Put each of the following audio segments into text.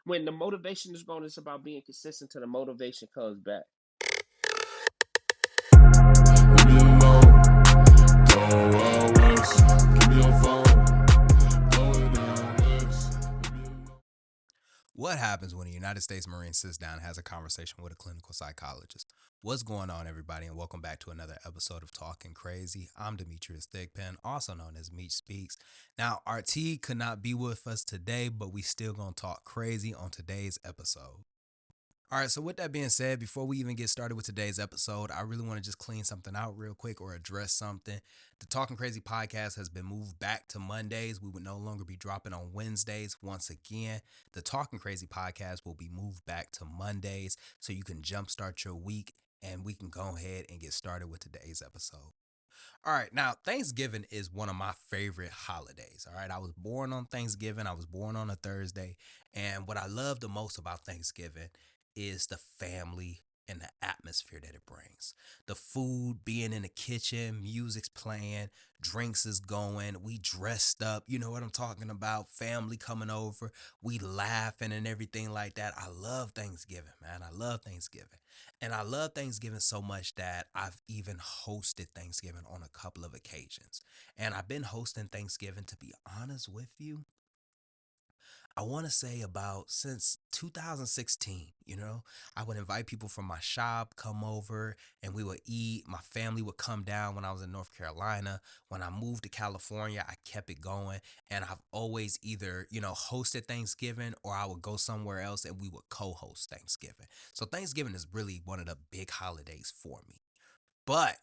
When the motivation is gone, it's about being consistent till the motivation comes back. Leave me alone. Go out west. Give me your phone. Blow it down west. Leave me alone. What happens when a United States Marine sits down and has a conversation with a clinical psychologist? What's going on, everybody, and welcome back to another episode of Talking Crazy. I'm Demetrius Thigpen, also known as Meech Speaks. Now, RT could not be with us today, but we still gonna talk crazy on today's episode. All right, so with that being said, before we even get started with today's episode, I really want to just clean something out real quick or address something. The Talking Crazy podcast has been moved back to Mondays. We would no longer be dropping on Wednesdays once again. The Talking Crazy podcast will be moved back to Mondays so you can jumpstart your week and we can go ahead and get started with today's episode. All right, now Thanksgiving is one of my favorite holidays. All right, I was born on Thanksgiving. I was born on a Thursday. And what I love the most about Thanksgiving is the family and the atmosphere that it brings. The food, being in the kitchen, music's playing, drinks is going, we dressed up, you know what I'm talking about, family coming over, we laughing and everything like that. I love Thanksgiving, man. I love Thanksgiving. And I love Thanksgiving so much that I've even hosted Thanksgiving on a couple of occasions. And I've been hosting Thanksgiving, to be honest with you, I want to say about since 2016, I would invite people from my shop come over and we would eat. My family would come down when I was in North Carolina. When I moved to California, I kept it going and I've always either, hosted Thanksgiving or I would go somewhere else and we would co-host Thanksgiving. So Thanksgiving is really one of the big holidays for me. But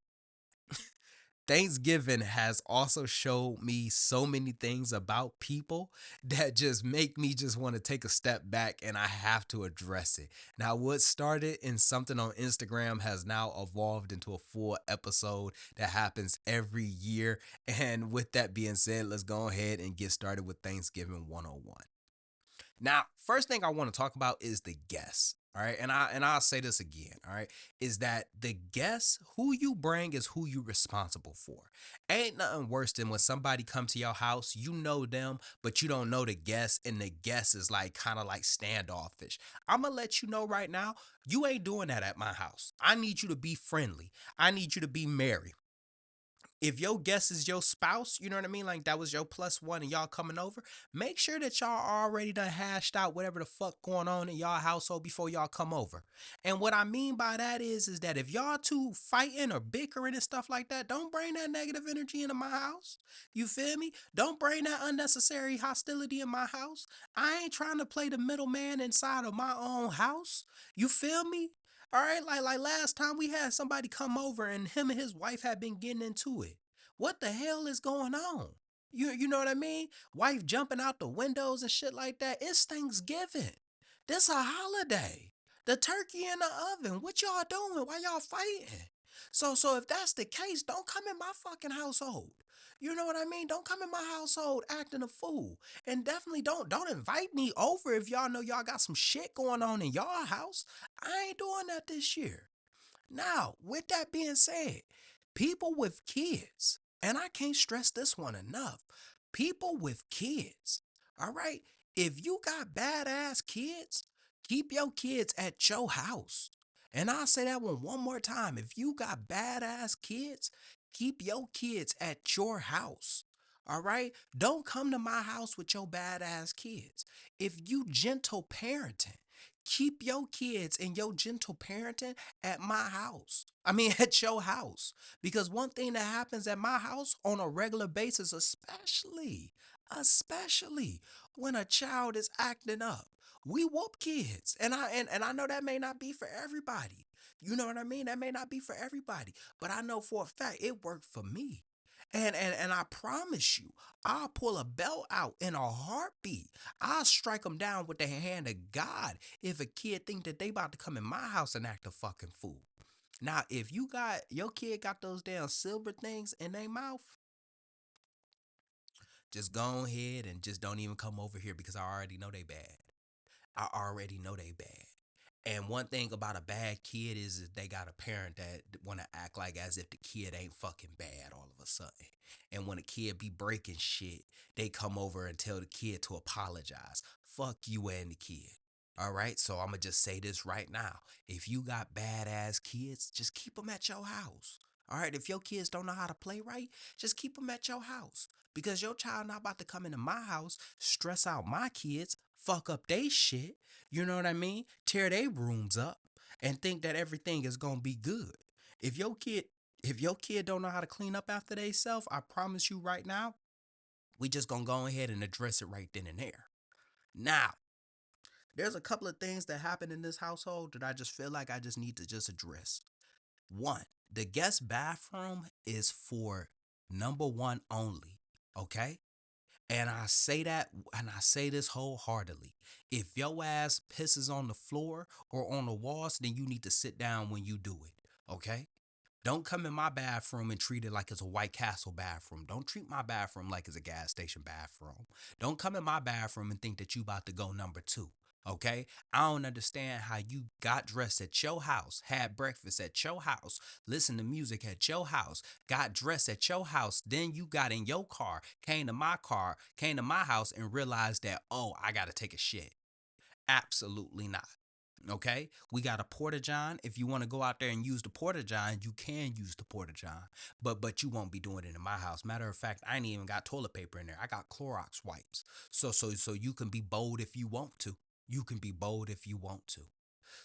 Thanksgiving has also showed me so many things about people that just make me just want to take a step back and I have to address it. Now, what started in something on Instagram has now evolved into a full episode that happens every year. And with that being said, let's go ahead and get started with Thanksgiving 101. Now, first thing I want to talk about is the guests. All right, and I'll say this again. All right, is that the guests who you bring is who you responsible for. Ain't nothing worse than when somebody come to your house, you know them, but you don't know the guest, and the guest is like kind of like standoffish. I'm gonna let you know right now, you ain't doing that at my house. I need you to be friendly. I need you to be merry. If your guest is your spouse, you know what I mean? Like that was your plus one and y'all coming over, make sure that y'all already done hashed out whatever the fuck going on in y'all household before y'all come over. And what I mean by that is that if y'all two fighting or bickering and stuff like that, don't bring that negative energy into my house. You feel me? Don't bring that unnecessary hostility in my house. I ain't trying to play the middleman inside of my own house. You feel me? All right, like last time we had somebody come over and him and his wife had been getting into it. What the hell is going on? You know what I mean? Wife jumping out the windows and shit like that. It's Thanksgiving. This a holiday. The turkey in the oven. What y'all doing? Why y'all fighting? So if that's the case, don't come in my fucking household. You know what I mean? Don't come in my household acting a fool. And definitely don't invite me over if y'all know y'all got some shit going on in y'all house. I ain't doing that this year. Now, with that being said, people with kids, and I can't stress this one enough, people with kids, all right? If you got badass kids, keep your kids at your house. And I'll say that one more time. If you got badass kids, keep your kids at your house. All right? Don't come to my house with your badass kids. If you gentle parenting, keep your kids and your gentle parenting at my house. I mean, at your house. Because one thing that happens at my house on a regular basis, especially when a child is acting up, we whoop kids. And I know that may not be for everybody. You know what I mean? That may not be for everybody. But I know for a fact it worked for me. And I promise you, I'll pull a belt out in a heartbeat. I'll strike them down with the hand of God if a kid think that they about to come in my house and act a fucking fool. Now, if you got your kid got those damn silver things in their mouth, just go ahead and just don't even come over here because I already know they bad. I already know they bad. And one thing about a bad kid is that they got a parent that want to act like as if the kid ain't fucking bad all of a sudden. And when a kid be breaking shit, they come over and tell the kid to apologize. Fuck you and the kid. All right, so I'm gonna just say this right now. If you got badass kids, just keep them at your house. All right, if your kids don't know how to play right, just keep them at your house because your child not about to come into my house, stress out my kids, fuck up they shit. You know what I mean? Tear their rooms up and think that everything is gonna be good. If your kid, if your kid don't know how to clean up after they self, I promise you right now, we just gonna go ahead and address it right then and there. Now, there's a couple of things that happen in this household that I just feel like I just need to just address. One, the guest bathroom is for number one only. Okay? And I say that and I say this wholeheartedly. If your ass pisses on the floor or on the walls, then you need to sit down when you do it. Okay? Don't come in my bathroom and treat it like it's a White Castle bathroom. Don't treat my bathroom like it's a gas station bathroom. Don't come in my bathroom and think that you about to go number two. Okay? I don't understand how you got dressed at your house, had breakfast at your house, listened to music at your house, got dressed at your house, then you got in your car, came to my house and realized that, oh, I gotta take a shit. Absolutely not. Okay, we got a porta john. If you want to go out there and use the porta john, you can use the porta john, but you won't be doing it in my house. Matter of fact, I ain't even got toilet paper in there. I got Clorox wipes. So you can be bold if you want to. You can be bold if you want to.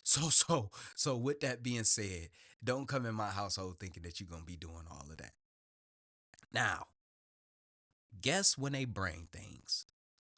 So with that being said, don't come in my household thinking that you're gonna be doing all of that. Now, guess when they bring things.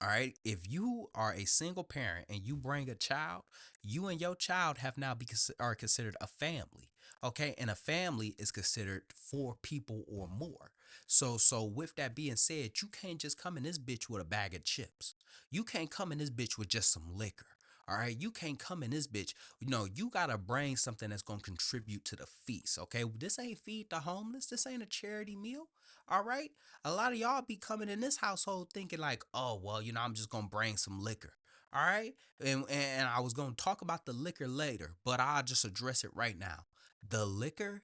All right. If you are a single parent and you bring a child, you and your child have now are considered a family. Okay. And a family is considered four people or more. So with that being said, you can't just come in this bitch with a bag of chips. You can't come in this bitch with just some liquor. All right, you can't come in this bitch. No, you gotta bring something that's gonna contribute to the feast. Okay, this ain't feed the homeless. This ain't a charity meal. All right, a lot of y'all be coming in this household thinking like, oh well, I'm just gonna bring some liquor. All right, and I was gonna talk about the liquor later, but I'll just address it right now. The liquor,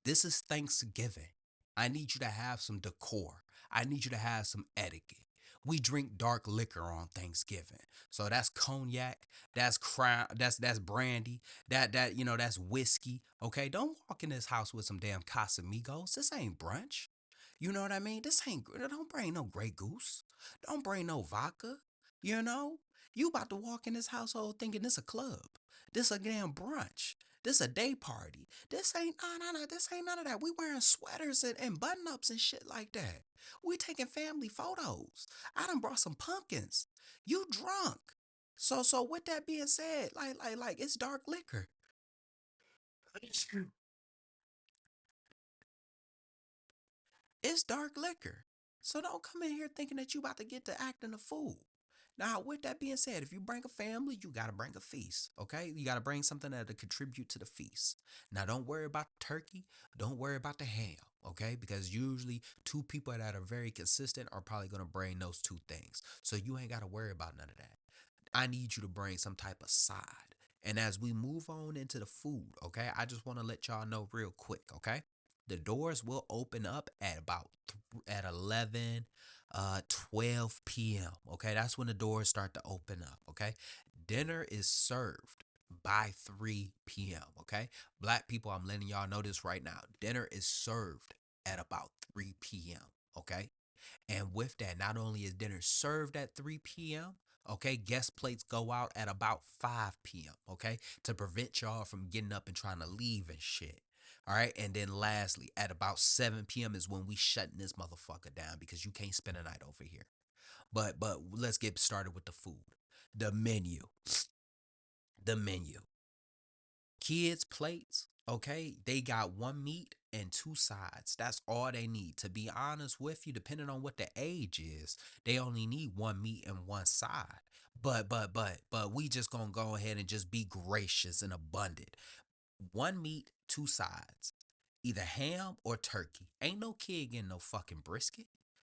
this is Thanksgiving. I need you to have some decor. I need you to have some etiquette. We drink dark liquor on Thanksgiving. So that's cognac, that's crown, that's brandy, that's whiskey. Okay, don't walk in this house with some damn Casamigos. This ain't brunch. You know what I mean? This ain't don't bring no Grey Goose. Don't bring no vodka. You know? You about to walk in this household thinking this a club. This a damn brunch. This a day party. This ain't no. This ain't none of that. We wearing sweaters and button ups and shit like that. We taking family photos. I done brought some pumpkins. You drunk. So with that being said, like it's dark liquor. It's dark liquor. So don't come in here thinking that you about to get to acting a fool. Now, with that being said, if you bring a family, you got to bring a feast, okay? You got to bring something that'll contribute to the feast. Now, don't worry about the turkey. Don't worry about the ham, okay? Because usually two people that are very consistent are probably going to bring those two things. So you ain't got to worry about none of that. I need you to bring some type of side. And as we move on into the food, okay, I just want to let y'all know real quick, okay? The doors will open up at about at 11 12 p.m. Okay, that's when the doors start to open up. Okay, dinner is served by 3 p.m. Okay, black people, I'm letting y'all know this right now. Dinner is served at about 3 p.m. Okay, and with that, not only is dinner served at 3 p.m., okay, guest plates go out at about 5 p.m., okay, to prevent y'all from getting up and trying to leave and shit. All right, and then lastly, at about 7 p.m. is when we shutting this motherfucker down because you can't spend a night over here. But let's get started with the food. The menu. The menu. Kids' plates, okay, they got one meat and two sides. That's all they need. To be honest with you, depending on what the age is, they only need one meat and one side. But we just gonna go ahead and just be gracious and abundant. One meat, two sides. Either ham or turkey. Ain't no kid getting no fucking brisket.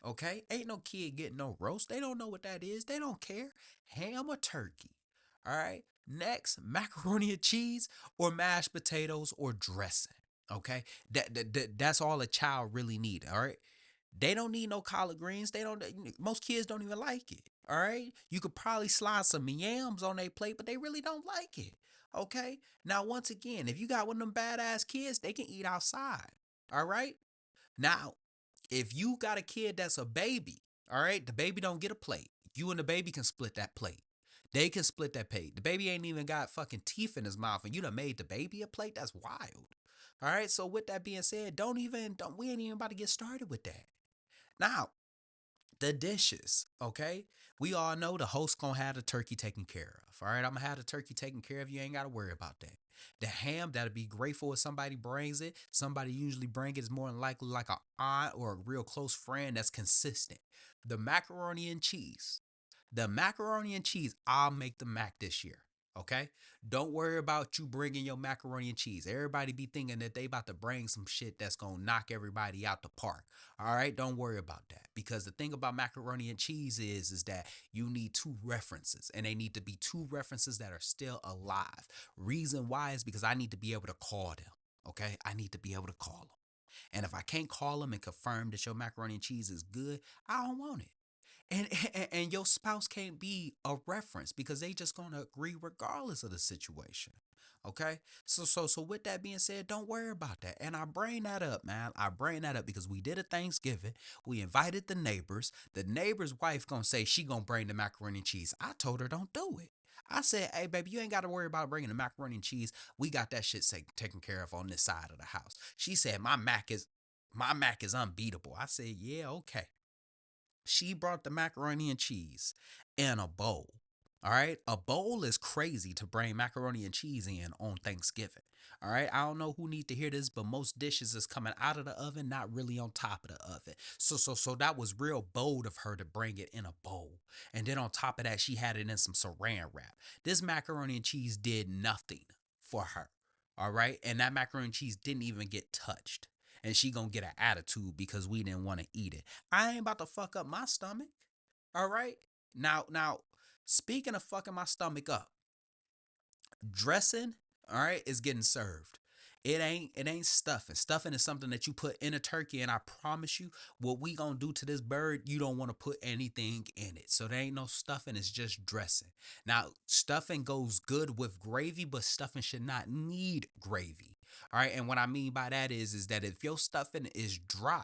Okay? Ain't no kid getting no roast. They don't know what that is. They don't care. Ham or turkey. All right? Next, macaroni and cheese or mashed potatoes or dressing. Okay? That's all a child really need. All right? They don't need no collard greens. They don't. Most kids don't even like it. All right. You could probably slide some yams on their plate, but they really don't like it. Okay. Now, once again, if you got one of them badass kids, they can eat outside. All right. Now, if you got a kid that's a baby, all right, the baby don't get a plate. You and the baby can split that plate. They can split that plate. The baby ain't even got fucking teeth in his mouth, and you done made the baby a plate. That's wild. All right. So with that being said, don't we ain't even about to get started with that. Now, the dishes, okay? We all know the host gonna have the turkey taken care of. All right, I'm gonna have the turkey taken care of. You ain't gotta worry about that. The ham, that'll be grateful if somebody brings it. Somebody usually bring it is more than likely like an aunt or a real close friend that's consistent. The macaroni and cheese. The macaroni and cheese, I'll make the mac this year. Okay? Don't worry about you bringing your macaroni and cheese. Everybody be thinking that they about to bring some shit that's going to knock everybody out the park. All right? Don't worry about that. Because the thing about macaroni and cheese is that you need two references, and they need to be two references that are still alive. Reason why is because I need to be able to call them. Okay? I need to be able to call them. And if I can't call them and confirm that your macaroni and cheese is good, I don't want it. And your spouse can't be a reference because they just gonna agree regardless of the situation. Okay, so with that being said, don't worry about that. And I bring that up, man. I bring that up because we did a Thanksgiving. We invited the neighbors. The neighbor's wife gonna say she gonna bring the macaroni and cheese. I told her don't do it. I said, hey baby, you ain't got to worry about bringing the macaroni and cheese. We got that shit taken care of on this side of the house. She said my mac is unbeatable. I said, yeah, okay. She brought the macaroni and cheese in a bowl. All right. A bowl is crazy to bring macaroni and cheese in on Thanksgiving. All right. I don't know who need to hear this, but most dishes is coming out of the oven, not really on top of the oven. So that was real bold of her to bring it in a bowl. And then on top of that, she had it in some saran wrap. This macaroni and cheese did nothing for her. All right. And that macaroni and cheese didn't even get touched. And she gonna get an attitude because we didn't want to eat it. I ain't about to fuck up my stomach. All right. Now, speaking of fucking my stomach up, dressing, all right, is getting served. It ain't stuffing. Stuffing is something that you put in a turkey, and I promise you, what we gonna do to this bird, you don't want to put anything in it. So there ain't no stuffing, it's just dressing. Now, stuffing goes good with gravy, but stuffing should not need gravy. All right, and what I mean by that is that if your stuffing is dry,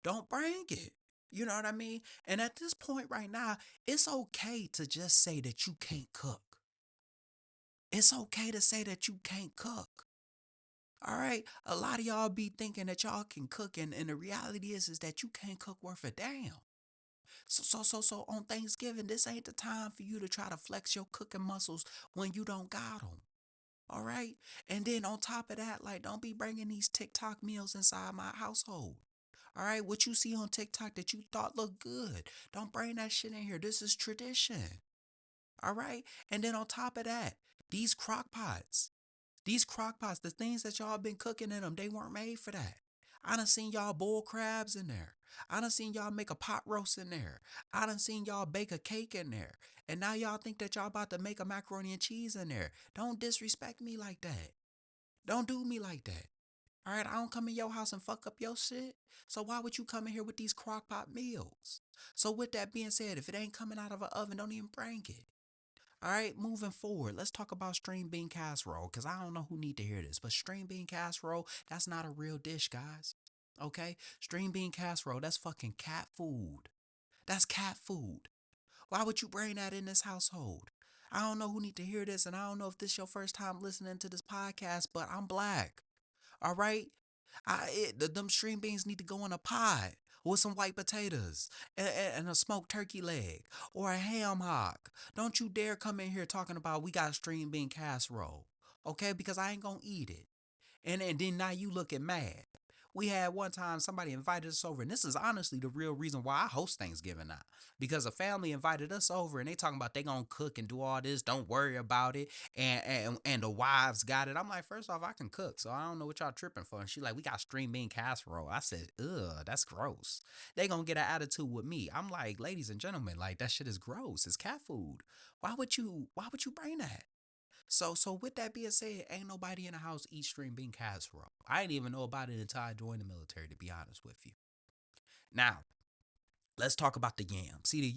don't bring it. You know what I mean? And at this point right now, it's okay to just say that you can't cook. It's okay to say that you can't cook. All right. A lot of y'all be thinking that y'all can cook, and the reality is that you can't cook worth a damn. So on Thanksgiving, this ain't the time for you to try to flex your cooking muscles when you don't got them. All right. And then on top of that, like, don't be bringing these TikTok meals inside my household. All right. What you see on TikTok that you thought looked good, don't bring that shit in here. This is tradition. All right. And then on top of that, these crock pots. These crock pots, the things that y'all been cooking in them, they weren't made for that. I done seen y'all boil crabs in there. I done seen y'all make a pot roast in there. I done seen y'all bake a cake in there. And now y'all think that y'all about to make a macaroni and cheese in there. Don't disrespect me like that. Don't do me like that. All right, I don't come in your house and fuck up your shit. So why would you come in here with these crock pot meals? So with that being said, if it ain't coming out of an oven, don't even bring it. All right, moving forward, let's talk about string bean casserole because I don't know who need to hear this, but string bean casserole, that's not a real dish, guys. Okay? String bean casserole, that's fucking cat food. That's cat food. Why would you bring that in this household? I don't know who need to hear this, and I don't know if this is your first time listening to this podcast, but I'm black. All right? Them string beans need to go in a pot with some white potatoes and a smoked turkey leg or a ham hock. Don't you dare come in here talking about we got string bean casserole. Okay? Because I ain't gonna eat it. And then now you looking mad. We had one time somebody invited us over, and this is honestly the real reason why I host Thanksgiving now. Because a family invited us over, and they talking about they gonna cook and do all this. Don't worry about it. And the wives got it. I'm like, first off, I can cook, so I don't know what y'all tripping for. And she like, we got string bean casserole. I said, ugh, that's gross. They gonna get an attitude with me. I'm like, ladies and gentlemen, like that shit is gross. It's cat food. Why would you bring that? So with that being said, ain't nobody in the house eat string bean casserole. I didn't even know about it until I joined the military, to be honest with you. Now, let's talk about the yams. See, the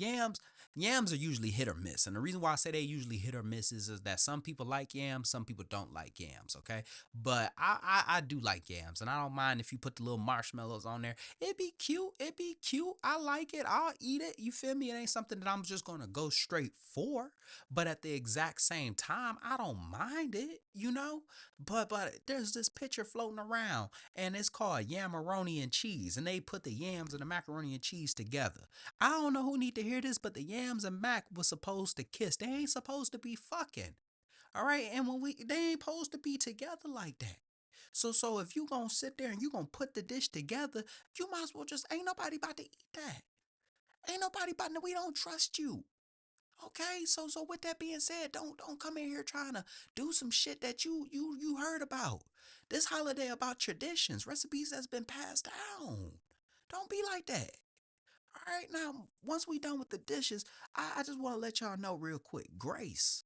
yams are usually hit or miss. And the reason why I say they usually hit or miss is that some people like yams, some people don't like yams, okay? But I do like yams, and I don't mind if you put the little marshmallows on there. It'd be cute. It'd be cute. I like it. I'll eat it. You feel me? It ain't something that I'm just gonna go straight for. But at the exact same time, I don't mind it, you know? But there's this picture floating around, and it's called Yamaroni and Cheese, and they put the yams and the macaroni and cheese together. I don't know who need to hear this, but the yams and mac was supposed to kiss. They ain't supposed to be fucking. All right, and when they ain't supposed to be together like that. So if you gonna sit there and you gonna put the dish together, you might as well just ain't nobody about to eat that. Ain't nobody about to. We don't trust you. Okay, so with that being said, don't come in here trying to do some shit that you heard about. This holiday about traditions, recipes that's been passed down. Don't be like that. All right, now once we done with the dishes, I just want to let y'all know real quick. Grace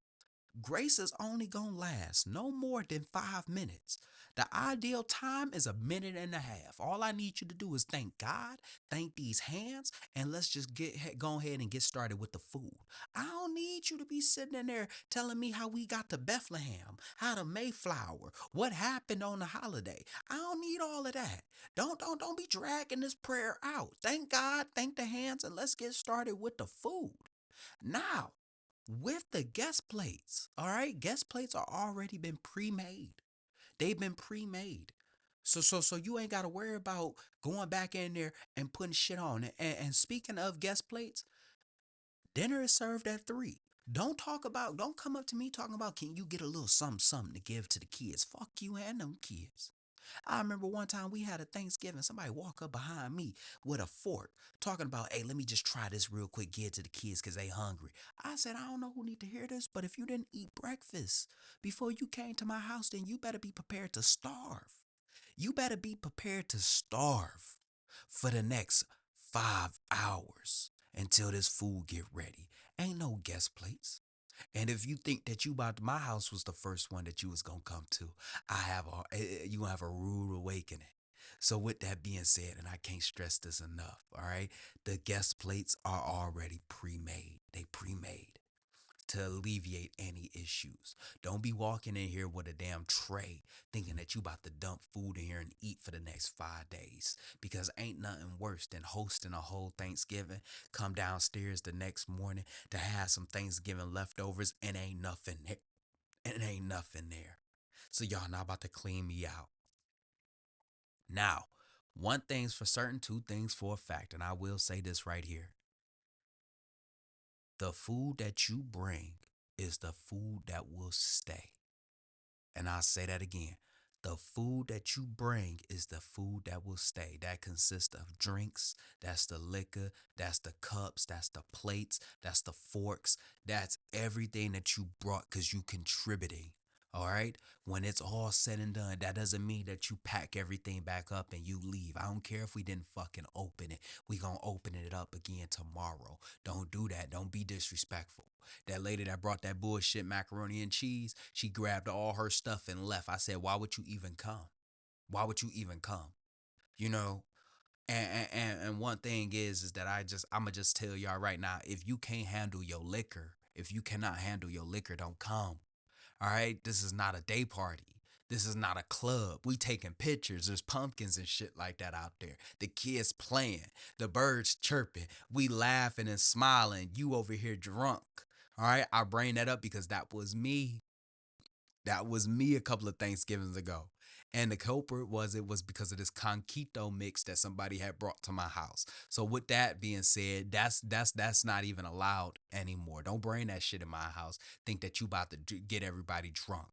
is only gonna last no more than 5 minutes. The ideal time is a minute and a half. All I need you to do is thank God, thank these hands, and let's just go ahead and get started with the food. I don't need you to be sitting in there telling me how we got to Bethlehem, how to Mayflower, what happened on the holiday. I don't need all of that. Don't be dragging this prayer out. Thank God, thank the hands, and let's get started with the food. Now, with the guest plates, all right, guest plates are already been pre-made. They've been pre-made. So you ain't got to worry about going back in there and putting shit on it. And speaking of guest plates, dinner is served at 3. Don't come up to me talking about, can you get a little something to give to the kids? Fuck you and them kids. I remember one time we had a Thanksgiving. Somebody walk up behind me with a fork, talking about, "Hey, let me just try this real quick, give it to the kids because they hungry." I said, "I don't know who need to hear this, but if you didn't eat breakfast before you came to my house, then you better be prepared to starve. You better be prepared to starve for the next 5 hours until this food get ready. Ain't no guest plates. And if you think that you about my house was the first one that you was gonna come to, you gonna have a rude awakening. So with that being said, and I can't stress this enough, all right, the guest plates are already pre-made. They pre-made to alleviate any issues. Don't be walking in here with a damn tray thinking that you about to dump food in here and eat for the next 5 days. Because ain't nothing worse than hosting a whole Thanksgiving, come downstairs the next morning to have some Thanksgiving leftovers and ain't nothing there. And ain't nothing there. So y'all not about to clean me out. Now, one thing's for certain, two things for a fact, and I will say this right here. The food that you bring is the food that will stay. And I'll say that again. The food that you bring is the food that will stay. That consists of drinks, that's the liquor, that's the cups, that's the plates, that's the forks, that's everything that you brought because you contributing. All right. When it's all said and done, that doesn't mean that you pack everything back up and you leave. I don't care if we didn't fucking open it. We gonna open it up again tomorrow. Don't do that. Don't be disrespectful. That lady that brought that bullshit macaroni and cheese, she grabbed all her stuff and left. I said, why would you even come? Why would you even come? You know, and one thing is that I'ma just tell y'all right now, if you can't handle your liquor, if you cannot handle your liquor, don't come. All right, this is not a day party. This is not a club. We taking pictures. There's pumpkins and shit like that out there. The kids playing, the birds chirping, we laughing and smiling. You over here drunk. All right, I bring that up because that was me. That was me a couple of Thanksgivings ago. And the culprit was because of this conquito mix that somebody had brought to my house. So with that being said, that's not even allowed anymore. Don't bring that shit in my house. Think that you about to get everybody drunk.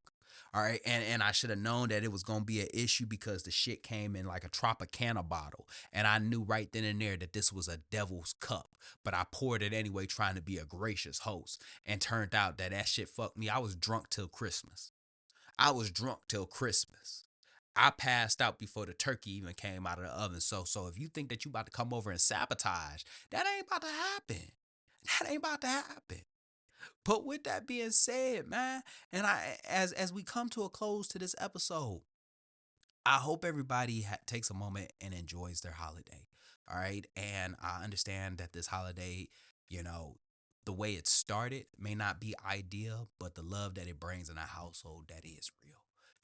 All right, and I should have known that it was gonna be an issue because the shit came in like a Tropicana bottle, and I knew right then and there that this was a devil's cup. But I poured it anyway, trying to be a gracious host, and turned out that shit fucked me. I was drunk till Christmas. I was drunk till Christmas. I passed out before the turkey even came out of the oven. So if you think that you about to come over and sabotage, that ain't about to happen. That ain't about to happen. But with that being said, man, and I as we come to a close to this episode, I hope everybody takes a moment and enjoys their holiday. All right. And I understand that this holiday, you know, the way it started may not be ideal, but the love that it brings in a household, that is real.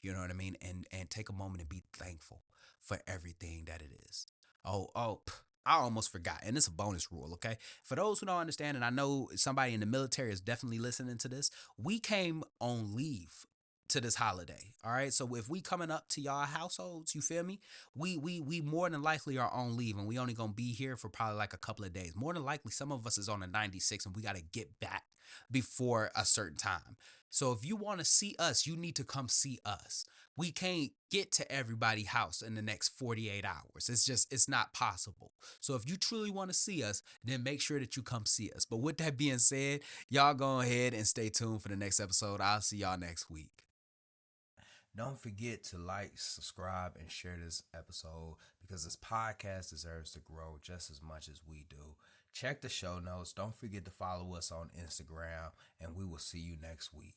You know what I mean? And take a moment and be thankful for everything that it is. I almost forgot. And it's a bonus rule, okay? For those who don't understand, and I know somebody in the military is definitely listening to this, we came on leave to this holiday. All right. So if we coming up to y'all households, you feel me? We more than likely are on leave and we only gonna be here for probably like a couple of days. More than likely, some of us is on a 96 and we gotta get back before a certain time. So if you want to see us, you need to come see us. We can't get to everybody's house in the next 48 hours. It's not possible. So if you truly want to see us, then make sure that you come see us. But with that being said, y'all go ahead and stay tuned for the next episode. I'll see y'all next week. Don't forget to like, subscribe, and share this episode because this podcast deserves to grow just as much as we do. Check the show notes. Don't forget to follow us on Instagram, and we will see you next week.